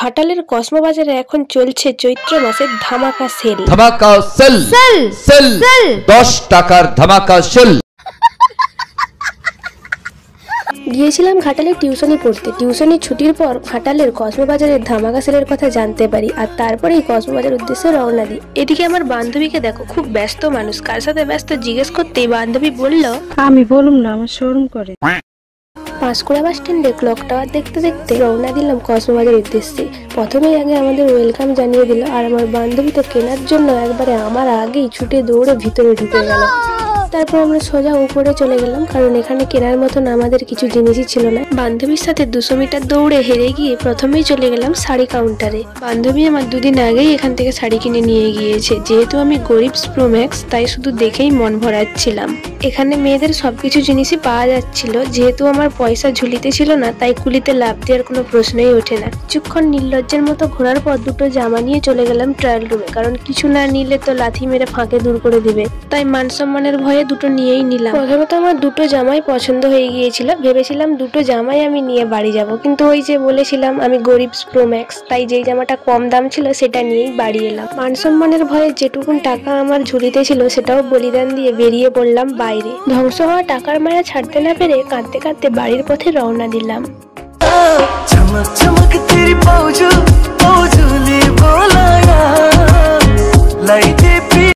ঘাটালের কসমো বাজারে এখন চলছে চৈত্র মাসের ধামাকা সেল। ধামাকা সেল সেল সেল 10 টাকার ধামাকা সেল। গিয়েছিলাম ঘাটালে টিউশনি পড়তে। টিউশনি ছুটির পর ঘাটালের কসমো বাজারের ধামাকা সেলের কথা জানতে পারি, আর তারপরেই কসমো বাজার উদ্দেশ্যে রওনা দিই। এদিকে আমার বান্ধবীকে দেখো, খুব ব্যস্ত মানুষ, কার সাথে ব্যস্ত জিজ্ঞেস করতেই বান্ধবী বলল, আমি বলুম না, আমার শরম করে। পাঁশকুড়া বাস স্ট্যান্ডে ক্লক টাওয়ার দেখতে দেখতে রওনা দিলাম কসমো বাজার উদ্দেশ্যে। প্রথমেই আগে আমাদের ওয়েলকাম জানিয়ে দিল, আর আমার বান্ধবী তো কেনার জন্য একবারে আমার আগেই ছুটে দৌড়ে ভিতরে ঢুকে গেল। তারপর আমরা সোজা উপরে চলে গেলাম, কারণ এখানে কেনার মতন আমাদের কিছু জিনিসই ছিল না। বান্ধবীর সাথে 200 মিটার দৌড়ে হেরে গিয়ে প্রথমেই চলে গেলাম শাড়ি কাউন্টারে। বান্ধবী আমার দুদিন আগেই এখান থেকে শাড়ি কিনে নিয়ে গিয়েছে। যেহেতু আমি গরিব প্রো ম্যাক্স, তাই শুধু দেখেই মন ভরাচ্ছিলাম। এখানে মেয়েদের সবকিছু জিনিসই পাওয়া যাচ্ছিল। যেহেতু আমার পয়সা ঝুলিতে ছিল না, তাই কুলিতে লাভ দেওয়ার কোনো প্রশ্নই ওঠে না। কিছুক্ষণ নির্লজ্জের মতো ঘোরার পর দুটো জামা নিয়ে চলে গেলাম ট্রায়াল রুমে, কারণ কিছু না নিলে তো লাথি মেরে ফাঁকে দূর করে দিবে। তাই মান সম্মানের ভয়ে দুটো নিয়েই নিলাম। প্রথমে তো আমার দুটো জামাই পছন্দ হয়ে গিয়েছিল। ভেবেছিলাম দুটো জামাই আমি নিয়ে বাড়ি যাব, কিন্তু ওই যে বলেছিলাম আমি গরিব প্রো ম্যাক্স, তাই যেই জামাটা কম দাম ছিল সেটা নিয়েই বাড়ি এলাম। মান সম্মানের ভয়ে যেটুকুন টাকা আমার ঝুলিতে ছিল সেটাও বলিদান দিয়ে বেরিয়ে পড়লাম বাইরে। ধ্বংস হওয়া টাকার মায়া ছাড়তে না পেরে কাঁদতে কাঁদতে বাড়ির পথে রওনা দিলাম। चमक चमक तेरी बाजू